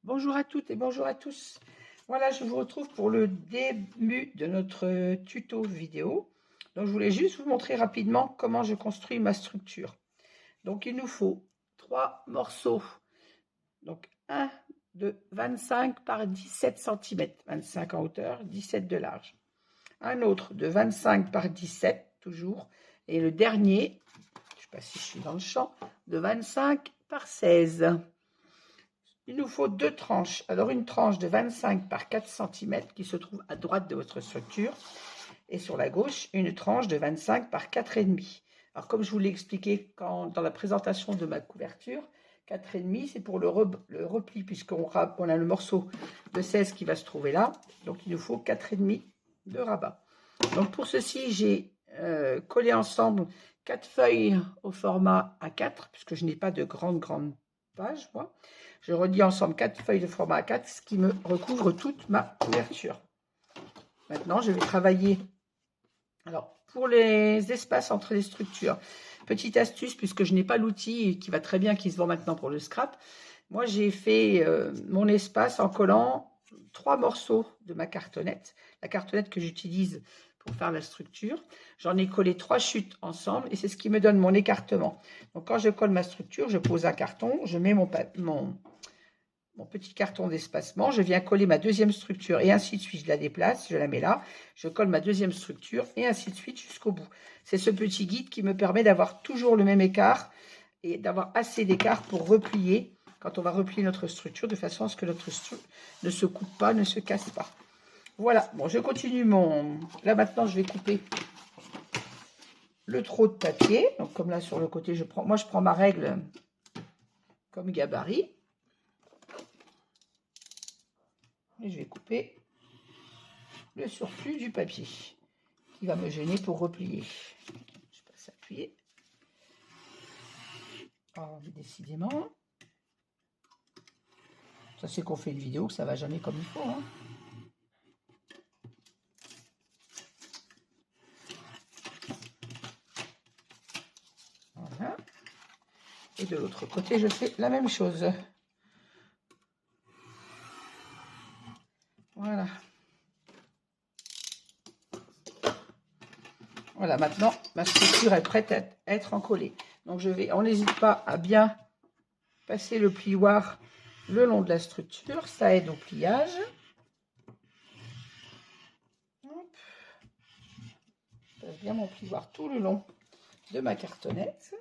Bonjour à toutes et bonjour à tous. Voilà, je vous retrouve pour le début de notre tuto vidéo. Donc, je voulais juste vous montrer rapidement comment je construis ma structure. Donc, il nous faut 3 morceaux. Donc, un de 25 par 17 cm, 25 en hauteur, 17 de large. Un autre de 25 par 17, toujours. Et le dernier, je ne sais pas si je suis dans le champ, de 25 par 16. Il nous faut 2 tranches. Alors, une tranche de 25 par 4 cm qui se trouve à droite de votre structure. Et sur la gauche, une tranche de 25 par 4,5. Alors, comme je vous l'ai expliqué dans la présentation de ma couverture, 4,5, c'est pour le repli, puisqu'on a le morceau de 16 qui va se trouver là. Donc, il nous faut 4,5 de rabat. Donc, pour ceci, j'ai collé ensemble 4 feuilles au format A4, puisque je n'ai pas de grande page, moi. Je relie ensemble 4 feuilles de format A4, ce qui me recouvre toute ma couverture. Maintenant, je vais travailler. Alors, pour les espaces entre les structures, petite astuce, puisque je n'ai pas l'outil qui va très bien, qui se vend maintenant pour le scrap. Moi, j'ai fait mon espace en collant 3 morceaux de ma cartonnette. La cartonnette que j'utilise pour faire la structure. J'en ai collé 3 chutes ensemble et c'est ce qui me donne mon écartement. Donc, quand je colle ma structure, je pose un carton, je mets mon petit carton d'espacement, je viens coller ma deuxième structure et ainsi de suite, je la déplace, je la mets là, je colle ma deuxième structure et ainsi de suite jusqu'au bout. C'est ce petit guide qui me permet d'avoir toujours le même écart et d'avoir assez d'écart pour replier quand on va replier notre structure de façon à ce que notre structure ne se coupe pas, ne se casse pas. Voilà, bon, je continue Là maintenant, je vais couper le trot de papier. Donc comme là sur le côté, je prends ma règle comme gabarit. Et je vais couper le surplus du papier qui va me gêner pour replier. Je passe à appuyer. Oh, décidément. Ça c'est qu'on fait une vidéo que ça va jamais comme il faut. Hein. Voilà. Et de l'autre côté, je fais la même chose. Voilà. Voilà, maintenant, ma structure est prête à être encollée. Donc, on n'hésite pas à bien passer le plioir le long de la structure. Ça aide au pliage. Hop. Je passe bien mon plioir tout le long de ma cartonnette.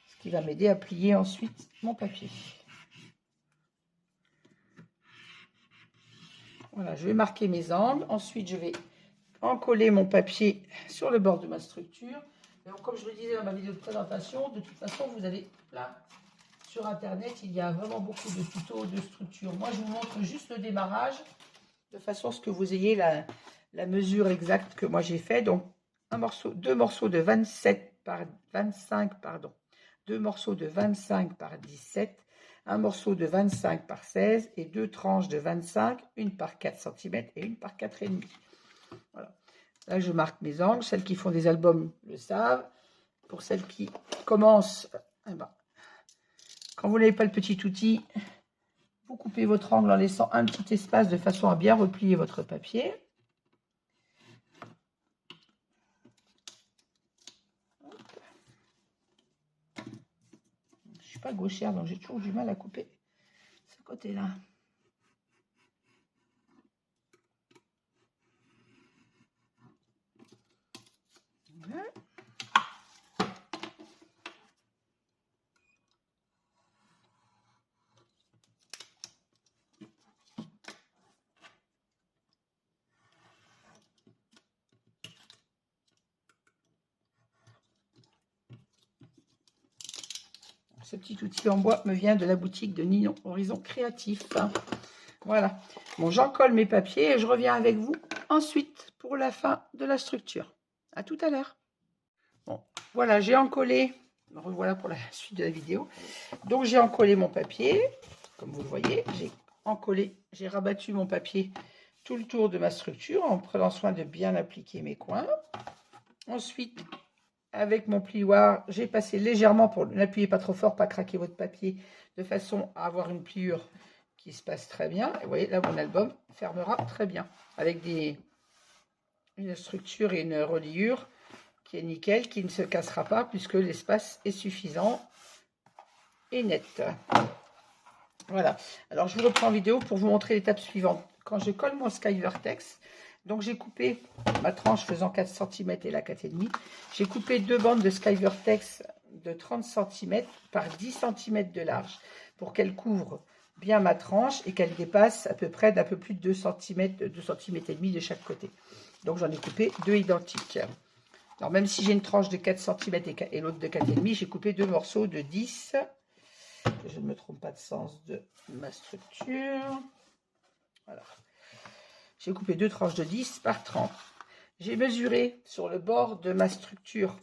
Ce qui va m'aider à plier ensuite mon papier. Voilà, je vais marquer mes angles. Ensuite, je vais encoller mon papier sur le bord de ma structure. Donc, comme je le disais dans ma vidéo de présentation, de toute façon, vous avez là sur Internet, il y a vraiment beaucoup de tutos de structure. Moi, je vous montre juste le démarrage de façon à ce que vous ayez la mesure exacte que moi j'ai fait. Donc, deux morceaux de 27 par 25, pardon. 2 morceaux de 25 par 17. Un morceau de 25 par 16 et 2 tranches de 25, une par 4 cm et une par 4,5. Voilà. Là, je marque mes angles. Celles qui font des albums le savent. Pour celles qui commencent, eh ben, quand vous n'avez pas le petit outil, vous coupez votre angle en laissant un petit espace de façon à bien replier votre papier. Je ne suis pas gauchère, donc j'ai toujours du mal à couper ce côté-là. Voilà. Ce petit outil en bois me vient de la boutique de Ninon Horizon Créatif. Voilà. Bon, j'encolle mes papiers et je reviens avec vous ensuite pour la fin de la structure. À tout à l'heure. Bon, voilà, j'ai encollé. Me revoilà pour la suite de la vidéo. Donc, j'ai encollé mon papier. Comme vous le voyez, j'ai rabattu mon papier tout le tour de ma structure en prenant soin de bien appliquer mes coins. Ensuite, avec mon plioir, j'ai passé légèrement, pour n'appuyer pas trop fort, pas craquer votre papier, de façon à avoir une pliure qui se passe très bien. Et vous voyez, là, mon album fermera très bien, avec une structure et une reliure qui est nickel, qui ne se cassera pas, puisque l'espace est suffisant et net. Voilà. Alors, je vous reprends en vidéo pour vous montrer l'étape suivante. Quand je colle mon Skyvertex, donc j'ai coupé ma tranche faisant 4 cm et la 4,5. J'ai coupé 2 bandes de Skyvertex de 30 cm par 10 cm de large pour qu'elle couvre bien ma tranche et qu'elle dépasse à peu près d'un peu plus de 2 cm, 2 cm et demi de chaque côté. Donc j'en ai coupé 2 identiques. Alors même si j'ai une tranche de 4 cm et l'autre de 4,5, j'ai coupé 2 morceaux de 10. Que je ne me trompe pas de sens de ma structure. Voilà. J'ai coupé 2 tranches de 10 par 30. J'ai mesuré sur le bord de ma structure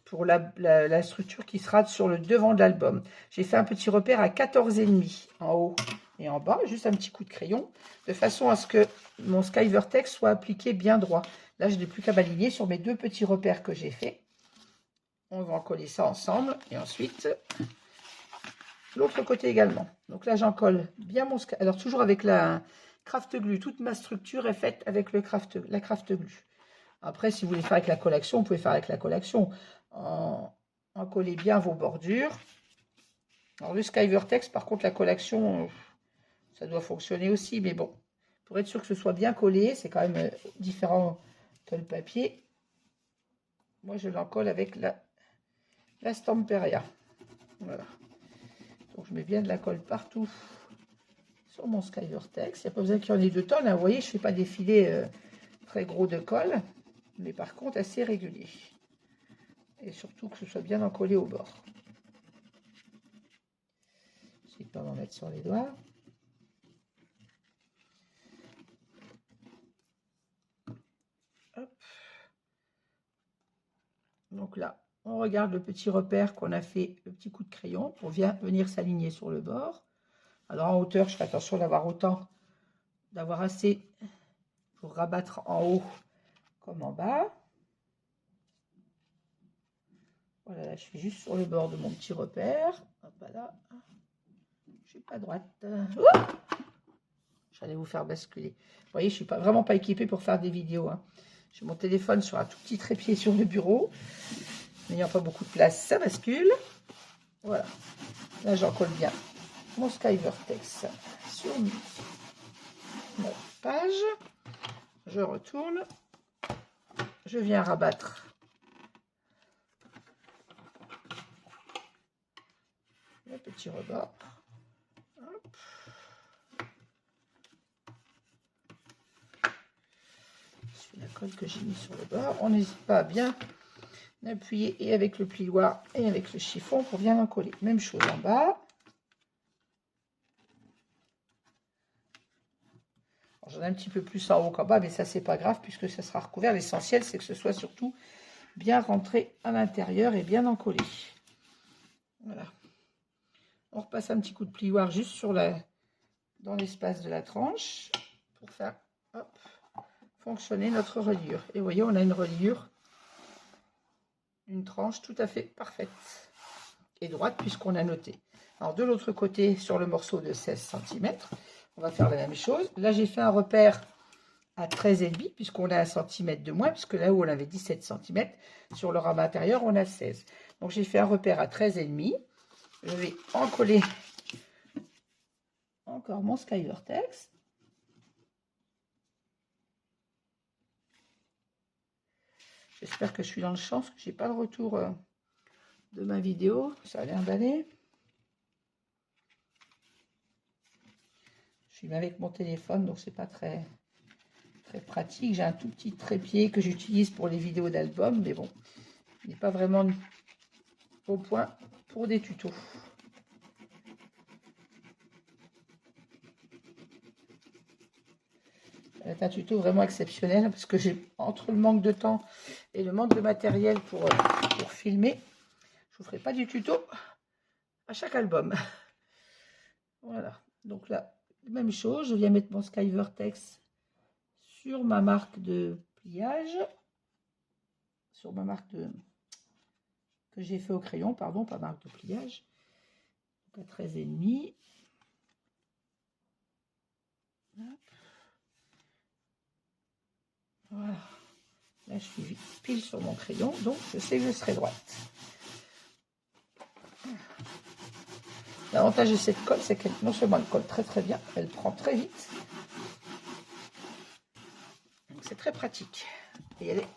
pour la structure qui sera sur le devant de l'album. J'ai fait un petit repère à 14,5 en haut et en bas, juste un petit coup de crayon, de façon à ce que mon Skyvertex soit appliqué bien droit. Là, je n'ai plus qu'à m'aligner sur mes 2 petits repères que j'ai fait. On va en coller ça ensemble et ensuite l'autre côté également. Donc là, j'en colle bien mon Sky. Alors toujours avec la craft glue, toute ma structure est faite avec la craft glue. Après, si vous voulez faire avec la collation, vous pouvez faire avec la collation. En coller bien vos bordures. Alors le Skyvertex, par contre, la collation, ça doit fonctionner aussi. Mais bon, pour être sûr que ce soit bien collé, c'est quand même différent que le papier. Moi, je l'en colle avec la Stamperia. Voilà. Donc, je mets bien de la colle partout sur mon Skyvertex. Il n'y a pas besoin qu'il y en ait 2 tonnes. Hein. Vous voyez, je ne fais pas des filets très gros de colle, mais par contre assez régulier. Et surtout que ce soit bien encollé au bord. Je ne vais pas m'en mettre sur les doigts. Hop. Donc là, on regarde le petit repère qu'on a fait, le petit coup de crayon, pour venir s'aligner sur le bord. Alors en hauteur, je fais attention d'avoir assez pour rabattre en haut comme en bas. Voilà, là, je suis juste sur le bord de mon petit repère. Hop là. Je suis pas droite. J'allais vous faire basculer. Vous voyez, je suis vraiment pas équipée pour faire des vidéos. Hein. J'ai mon téléphone sur un tout petit trépied sur le bureau. N'ayant pas beaucoup de place, ça bascule. Voilà. Là, j'en colle bien mon Skyvertex sur ma page. Je retourne. Je viens rabattre le petit rebord. Hop. La colle que j'ai mis sur le bord. On n'hésite pas à bien appuyer et avec le plioir et avec le chiffon pour bien en coller. Même chose en bas. J'en ai un petit peu plus en haut qu'en bas, mais ça c'est pas grave puisque ça sera recouvert. L'essentiel c'est que ce soit surtout bien rentré à l'intérieur et bien encollé. Voilà. On repasse un petit coup de plioir juste dans l'espace de la tranche pour faire hop, fonctionner notre reliure. Et vous voyez, on a une reliure, une tranche tout à fait parfaite et droite puisqu'on a noté. Alors de l'autre côté, sur le morceau de 16 cm, on va faire la même chose. Là, j'ai fait un repère à 13,5 puisqu'on a 1 cm de moins, puisque là où on avait 17 cm, sur le rabat intérieur, on a 16. Donc j'ai fait un repère à 13,5. Je vais encoller encore mon Skyvertex. J'espère que je suis dans le champ, parce que je n'ai pas le retour de ma vidéo. Ça a l'air d'aller. Je suis avec mon téléphone, donc c'est pas très pratique. J'ai un tout petit trépied que j'utilise pour les vidéos d'album, mais bon, il n'est pas vraiment au point pour des tutos. C'est un tuto vraiment exceptionnel parce que j'ai, entre le manque de temps et le manque de matériel pour filmer, je vous ferai pas du tuto à chaque album. Voilà, donc là, même chose, je viens mettre mon Skyvertex sur ma marque de pliage, sur ma marque que j'ai fait au crayon, pardon, pas marque de pliage. à 13,5. Voilà. Là, je suis pile sur mon crayon, donc je sais que je serai droite. L'avantage de cette colle, c'est qu'elle, non seulement elle colle très très bien, elle prend très vite. Donc c'est très pratique. Et elle est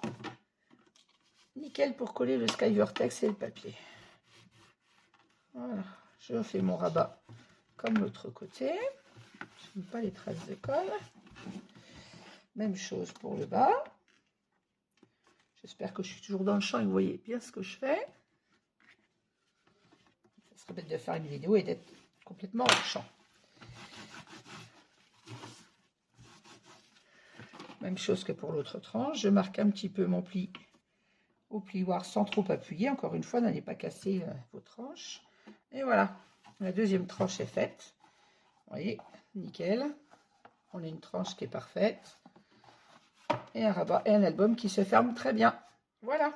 nickel pour coller le Skyvertex et le papier. Voilà, je fais mon rabat comme l'autre côté. Je ne mets pas les traces de colle. Même chose pour le bas. J'espère que je suis toujours dans le champ et vous voyez bien ce que je fais. Ça serait bête de faire une vidéo et d'être complètement hors champ. Même chose que pour l'autre tranche. Je marque un petit peu mon pli au plioir sans trop appuyer. Encore une fois, n'allez pas casser vos tranches. Et voilà, la deuxième tranche est faite. Vous voyez, nickel. On a une tranche qui est parfaite. Et un rabat et un album qui se ferme très bien. Voilà.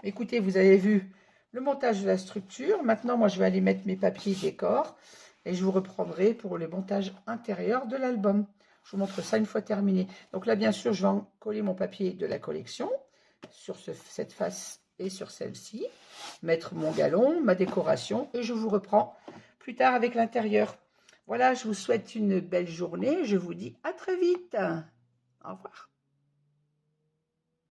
Écoutez, vous avez vu le montage de la structure. Maintenant, moi, je vais aller mettre mes papiers décor. Et je vous reprendrai pour le montage intérieur de l'album. Je vous montre ça une fois terminé. Donc là, bien sûr, je vais en coller mon papier de la collection sur cette face et sur celle-ci. Mettre mon galon, ma décoration. Et je vous reprends plus tard avec l'intérieur. Voilà, je vous souhaite une belle journée. Je vous dis à très vite. Au revoir.